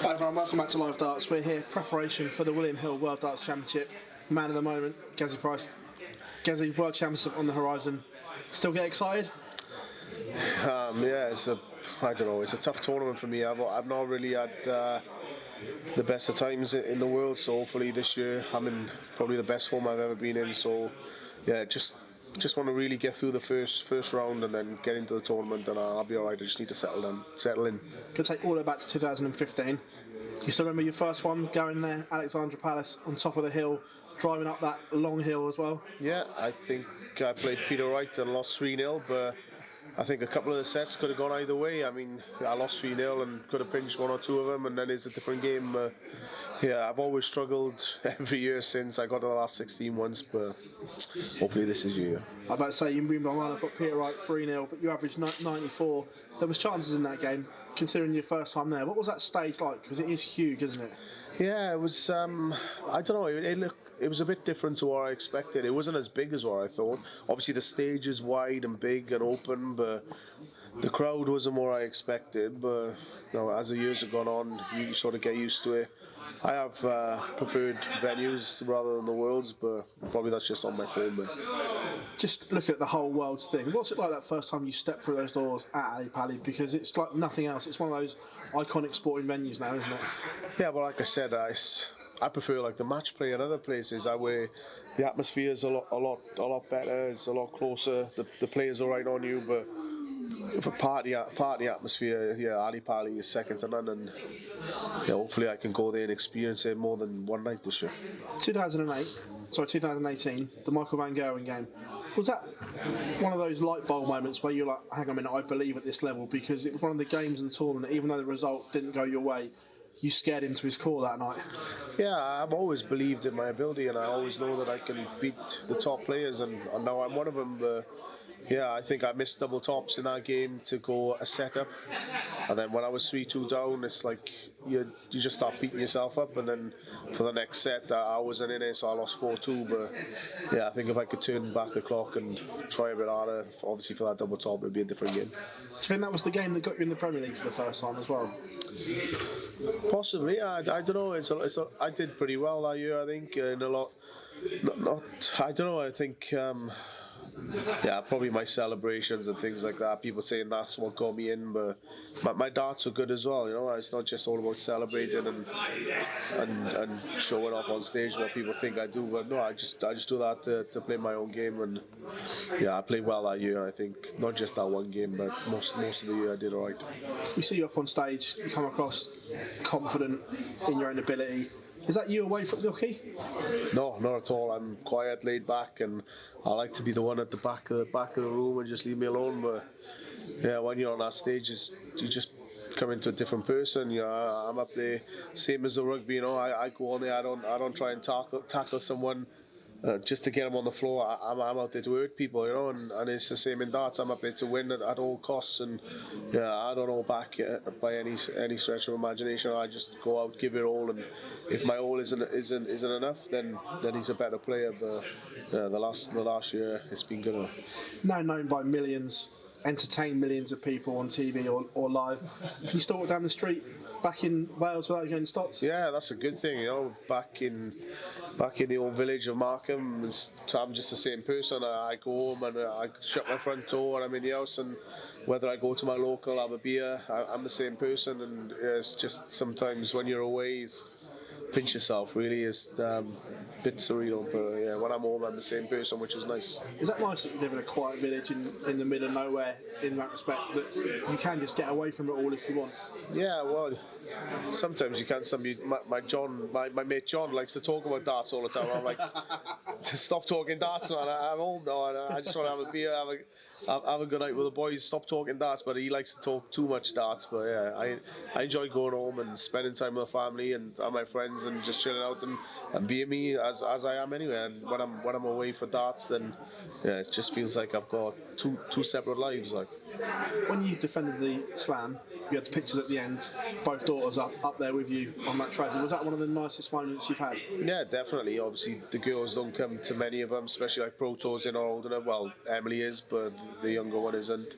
Hi everyone, welcome back to Live Darts. We're here, preparation for the William Hill World Darts Championship. Man of the moment, Jessie Price. Jessie, World Championship on the horizon. Still get excited? Yeah, I don't know, it's a tough tournament for me. I've not really had the best of times in the world, so hopefully this year I'm in probably the best form I've ever been in. So yeah, just want to really get through the first round and then get into the tournament, and I'll be alright. I just need to settle in. Could take all the way back to 2015. You still remember your first one going there, Alexandra Palace, on top of the hill, driving up that long hill as well? Yeah, I think I played Peter Wright and lost 3-0, but I think a couple of the sets could have gone either way. I mean, I lost 3-0 and could have pinched one or two of them, and then it's a different game. Yeah, I've always struggled every year since I got to the last 16 once, but hopefully this is your year. I'm about to say, you moved on, I've got Peter Wright 3-0, but you averaged 94. There was chances in that game, considering your first time there. What was that stage like? Because it is huge, isn't it? Yeah, it was. I don't know. It was a bit different to what I expected. It wasn't as big as what I thought. Obviously, the stage is wide and big and open, but the crowd wasn't what I expected. But as the years have gone on, you sort of get used to it. I have preferred venues rather than the Worlds, but probably that's just on my phone. But just look at the whole Worlds thing. What's it like that first time you step through those doors at Ali Pali? Because it's like nothing else. It's one of those iconic sporting venues now, isn't it? Yeah, but like I said, I prefer like the match play and other places where the atmosphere is a lot better. It's a lot closer. The players are right on you, but for party atmosphere, yeah, Ali Pali is second to none, and yeah, hopefully I can go there and experience it more than one night this year. 2018, the Michael van Gerwen game. Was that one of those light bulb moments where you're like, hang on a minute, I believe at this level? Because it was one of the games in the tournament, even though the result didn't go your way, you scared him to his core that night. Yeah, I've always believed in my ability, and I always know that I can beat the top players, and now I'm one of them. Yeah, I think I missed double tops in that game to go a set up, and then when I was 3-2 down, it's like you just start beating yourself up, and then for the next set I wasn't in it, so I lost 4-2. But yeah, I think if I could turn back the clock and try a bit harder, obviously for that double top, it'd be a different game. Do you think that was the game that got you in the Premier League for the first time as well? Possibly, I don't know. I did pretty well that year, I think, in a lot. I don't know. I think. Yeah, probably my celebrations and things like that. People saying that's what got me in, but my darts were good as well. It's not just all about celebrating and showing off on stage what people think I do. But no, I just do that to play my own game, and yeah, I played well that year. I think not just that one game, but most of the year I did alright. We see you up on stage. You come across confident in your own ability. Is that you away from the hooky? No, not at all. I'm quiet, laid back, and I like to be the one at the back of the room and just leave me alone. But yeah, when you're on that stage, you just come into a different person. I'm up there, same as the rugby. I go on there. I don't try and tackle someone just to get them on the floor. I'm out there to hurt people, and it's the same in darts. I'm up there to win at all costs, and yeah, I don't hold back by any stretch of imagination. I just go out, give it all, and if my all isn't enough, then he's a better player. But yeah, the last year it's been good enough. Now known by millions, entertain millions of people on TV or live. Can you still walk down the street back in Wales without getting stopped? Yeah, that's a good thing. Back in the old village of Markham, I'm just the same person. I go home and I shut my front door and I'm in the house, and whether I go to my local, have a beer, I'm the same person. And it's just sometimes when you're away, pinch yourself, really. It's a bit surreal, but yeah, when I'm home I'm the same person, which is nice. Is that nice that you live in a quiet village in the middle of nowhere, in that respect, that you can just get away from it all if you want? Yeah, well, sometimes you can. My mate John likes to talk about darts all the time. I'm like, stop talking darts, man. I'm home now, and I just want to have a beer, have a good night with the boys. Stop talking darts, but he likes to talk too much darts. But yeah, I enjoy going home and spending time with the family and my friends and just chilling out and being me as I am anyway. And when I'm away for darts, then yeah, it just feels like I've got two separate lives. Like when you defended the slam, you had the pictures at the end, both daughters up there with you on that trophy. Was that one of the nicest moments you've had? Yeah, definitely. Obviously, the girls don't come to many of them, especially like Pro Tours. They're not old enough. Well, Emily is, but the younger one isn't.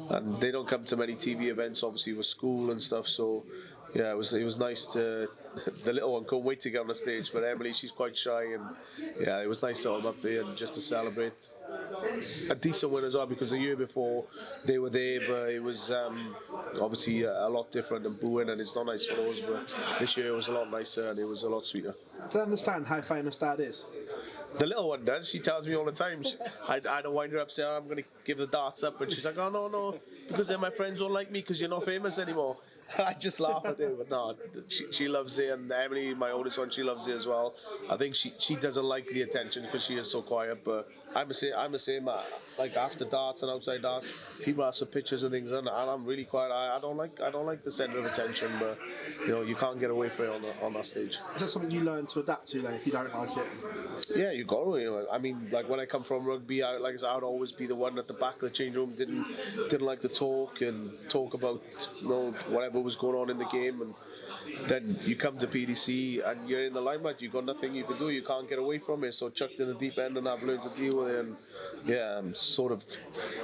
And they don't come to many TV events, obviously, with school and stuff. So yeah, it was nice to. The little one couldn't wait to get on the stage, but Emily, she's quite shy, and yeah, it was nice to have them up there and just to celebrate a decent win as well, because the year before they were there, but it was obviously a lot different than booing, and it's not nice for those. But this year it was a lot nicer and it was a lot sweeter. Do you understand how famous Dad is? The little one does. She tells me all the time. I don't wind her up saying, I'm going to give the darts up. And she's like, oh, no, because then my friends won't like me because you're not famous anymore. I just laugh at her, but no, she loves it. And Emily, my oldest one, she loves it as well. I think she doesn't like the attention because she is so quiet. But I'm the same. Like after darts and outside darts, people ask for pictures and things, and I'm really quiet. I don't like the centre of attention, but you can't get away from it on that stage. Is that something you learn to adapt to then if you don't like it? Yeah, you got to. I mean, like when I come from rugby, I would always be the one at the back of the change room, didn't like to talk about whatever was going on in the game, and then you come to PDC and you're in the limelight. You've got nothing you can do. You can't get away from it. So chucked in the deep end, and I've learned to deal with it. And yeah,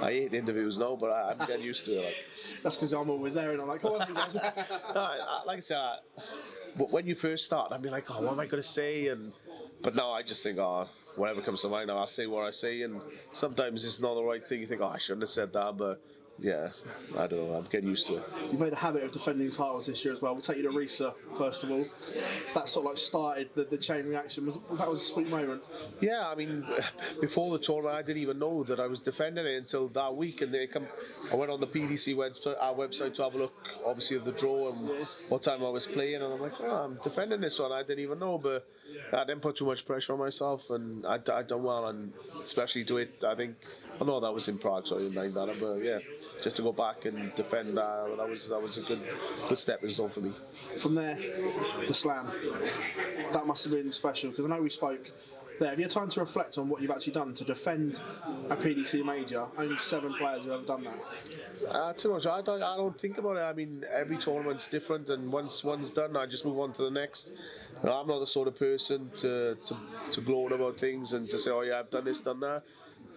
I hate interviews now, but I'm getting used to it. Like. That's because I'm always there, and I'm like, oh, what guys? Like I said, but when you first start, I'd be like, oh, what am I going to say? But now I just think, oh, whatever comes to mind, I'll say what I say. And sometimes it's not the right thing. You think, oh, I shouldn't have said that, but. Yeah, I don't know. I'm getting used to it. You've made a habit of defending titles this year as well. We'll take you to Risa first of all. That sort of like started the chain reaction. That was a sweet moment. Yeah, I mean, before the tournament, I didn't even know that I was defending it until that week. And I went on the PDC website to have a look, obviously, of the draw and what time I was playing. And I'm like, oh, I'm defending this one. I didn't even know, but I didn't put too much pressure on myself, and I done well. And especially to it, I think. I know that was in Prague, so I didn't mind that. But yeah, just to go back and defend that was a good stepping stone for me. From there, the slam, that must have been special, because I know we spoke there. Have you had time to reflect on what you've actually done to defend a PDC major? Only 7 players have ever done that. Too much. I don't think about it. I mean, every tournament's different, and once one's done, I just move on to the next. I'm not the sort of person to gloat about things and to say, oh yeah, I've done this, done that.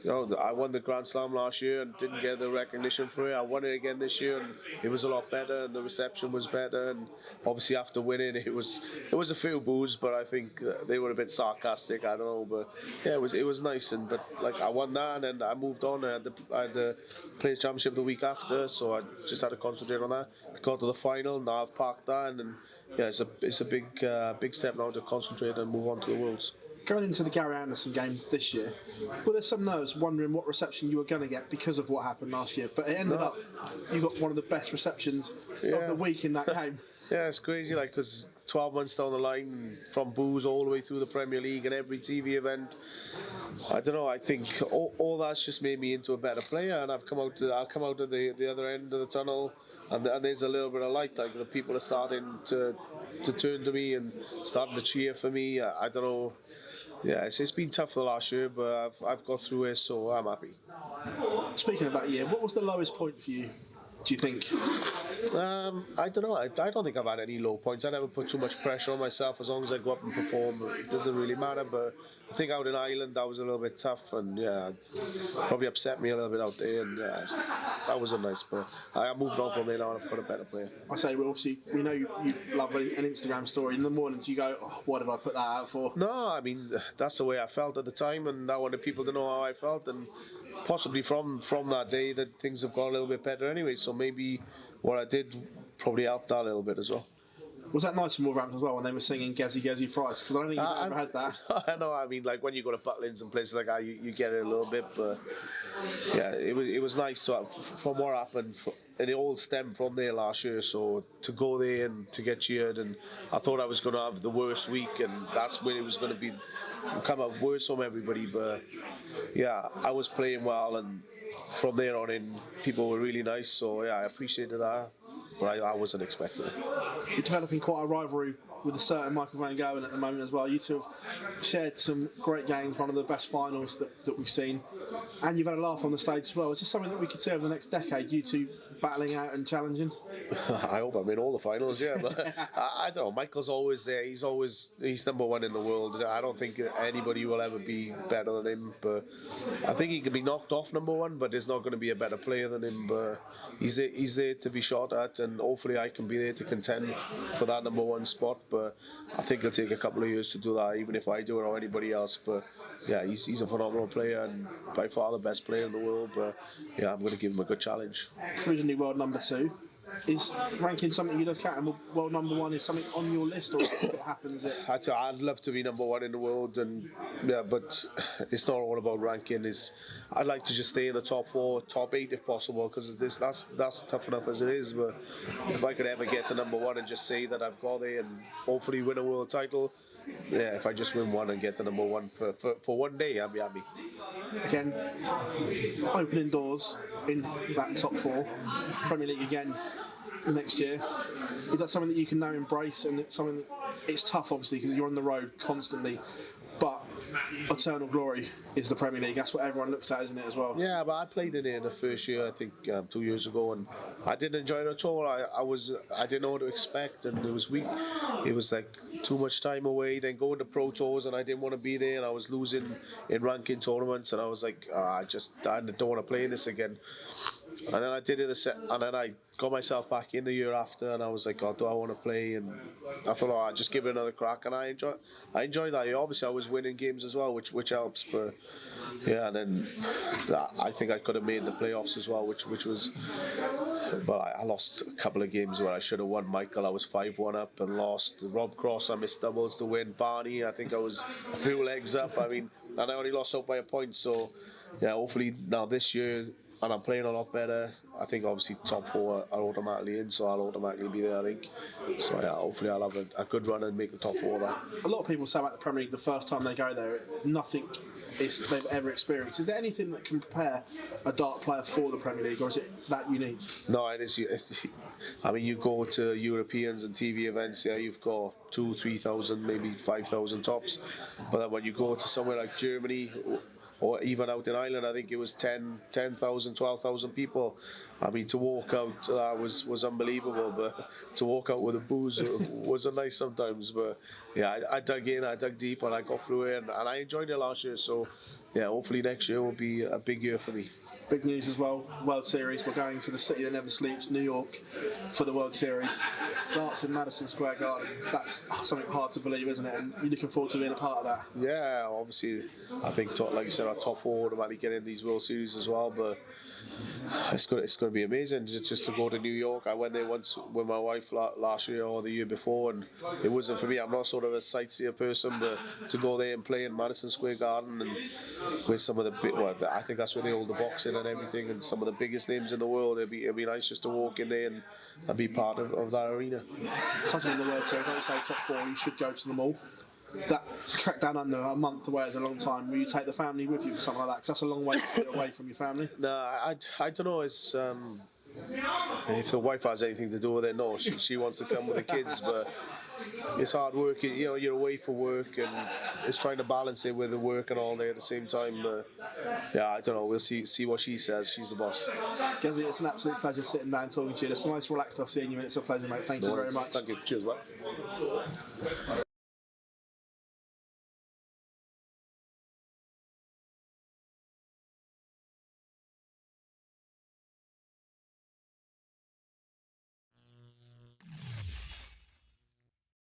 I won the Grand Slam last year and didn't get the recognition for it. I won it again this year, and it was a lot better, and the reception was better. And obviously, after winning, it was a few boos, but I think they were a bit sarcastic. I don't know, but yeah, it was nice. But I won that, and then I moved on. I had the Players Championship the week after, so I just had to concentrate on that. Got to the final. Now I've parked that, and yeah, it's a big step now to concentrate and move on to the Worlds. Going into the Gary Anderson game this year, were there some nerves wondering what reception you were going to get because of what happened last year? But it ended up, you got one of the best receptions of the week in that game. Yeah, it's crazy, because 12 months down the line, from boos all the way through the Premier League and every TV event, I don't know. I think all that's just made me into a better player, and I'll come out of the other end of the tunnel. And there's a little bit of light, like the people are starting to turn to me and starting to cheer for me. I don't know. Yeah, it's been tough the last year, but I've got through it, so I'm happy. Speaking of that year, what was the lowest point for you, do you think? I don't know. I don't think I've had any low points. I never put too much pressure on myself. As long as I go up and perform, it doesn't really matter. But I think out in Ireland, that was a little bit tough, and yeah, probably upset me a little bit out there. And yeah, that wasn't nice. But I moved on from there now, and I've got a better player. I say, well, obviously, we know you love an Instagram story. In the morning, do you go, oh, what did I put that out for? No, I mean, that's the way I felt at the time, and I wanted people to know how I felt, and possibly from that day that things have got a little bit better anyway. So maybe what I did probably helped that a little bit as well. Was that nice in Wolverhampton as well when they were singing Jessie Jessie Price? Because I don't think you've ever had that. I know. I mean, like when you go to Butlins and places like that, you get it a little bit. But yeah, it was nice to have, from what happened, and it all stemmed from there last year. So to go there and to get cheered, and I thought I was going to have the worst week, and that's when it was going to come out worse from everybody. But yeah, I was playing well, and from there on in, people were really nice. So yeah, I appreciated that. But I wasn't expecting it. You're developing quite a rivalry with a certain Michael Van Gerwen at the moment as well. You two have shared some great games, one of the best finals that we've seen, and you've had a laugh on the stage as well. Is this something that we could see over the next decade, you two battling out and challenging? I hope I'm in all the finals, yeah. But I don't know. Michael's always there. He's number one in the world. I don't think anybody will ever be better than him. But I think he can be knocked off number one. But there's not going to be a better player than him. But he's there to be shot at, and hopefully I can be there to contend for that number one spot. But I think it'll take a couple of years to do that, even if I do it or anybody else. But yeah, he's a phenomenal player and by far the best player in the world. But yeah, I'm going to give him a good challenge. Originally world number 2. Is ranking something you look at, and world number 1 is something on your list, or if it happens, I'd love to be number 1 in the world, and yeah, but it's not all about ranking. I'd like to just stay in the top 4, top 8 if possible, because that's tough enough as it is. But if I could ever get to number 1 and just say that I've got there and hopefully win a world title, yeah, if I just win one and get to number 1 for one day, I'll be happy. Again, opening doors in that top 4, Premier League again next year. Is that something that you can now embrace? And it's something that it's tough, obviously, because you're on the road constantly. But eternal glory is the Premier League. That's what everyone looks at, isn't it, as well? Yeah, but I played in it the first year, I think 2 years ago, and I didn't enjoy it at all. I didn't know what to expect, and it was weak. It was like too much time away. Then going to Pro Tours, and I didn't want to be there, and I was losing in ranking tournaments, and I was like, I don't want to play in this again. And then I did it and then I got myself back in the year after, and I was like, do I want to play? And I thought, I'll just give it another crack, and I enjoyed that. Obviously, I was winning games as well, which helps. But yeah, and then I think I could have made the playoffs as well, which was. But I lost a couple of games where I should have won. Michael, I was 5-1 up and lost. Rob Cross, I missed doubles to win. Barney, I think I was a few legs up. I mean, and I only lost out by a point. So yeah, hopefully now this year. And I'm playing a lot better. I think obviously top 4 are automatically in, so I'll automatically be there, I think. So yeah, hopefully I'll have a good run and make the top 4 there. A lot of people say about the Premier League the first time they go there, nothing they've ever experienced. Is there anything that can prepare a dart player for the Premier League, or is it that unique? No, it is. I mean, you go to Europeans and TV events, yeah, you've got 2,000-3,000, maybe 5,000 tops. But then when you go to somewhere like Germany, or even out in Ireland, I think it was 10,000, 12,000 people. I mean, to walk out, was unbelievable. But to walk out with a booze wasn't nice sometimes. But yeah, I dug in, I dug deep, and I got through it, and I enjoyed it last year. So yeah, hopefully next year will be a big year for me. Big news as well, World Series. We're going to the city that never sleeps, New York, for the World Series. Darts in Madison Square Garden. That's something hard to believe, isn't it? And you're looking forward to being a part of that. Yeah, obviously, I think, like you said, our top 4 automatically get in these World Series as well. But it's going to be amazing just to go to New York. I went there once with my wife last year or the year before, and it wasn't for me. I'm not sort of a sightseer person, but to go there and play in Madison Square Garden and with some of the I think that's where they hold the boxing and everything, and some of the biggest names in the world. It'd be nice just to walk in there and be part of that arena. Touching on the World Series, like you say, top 4, you should go to them all. That trek down under a month away is a long time. Will you take the family with you for something like that? Because that's a long way to get away from your family. No, I don't know. It's if the wife has anything to do with it, no. She wants to come with the kids, but it's hard work. You're away for work, and it's trying to balance it with the work and all day at the same time. Yeah, I don't know. We'll see what she says. She's the boss. Jessie, it's an absolute pleasure sitting down talking to you. It's nice, relaxed off seeing you, and it's a pleasure, mate. Thank you very much. Thank you. Cheers, mate.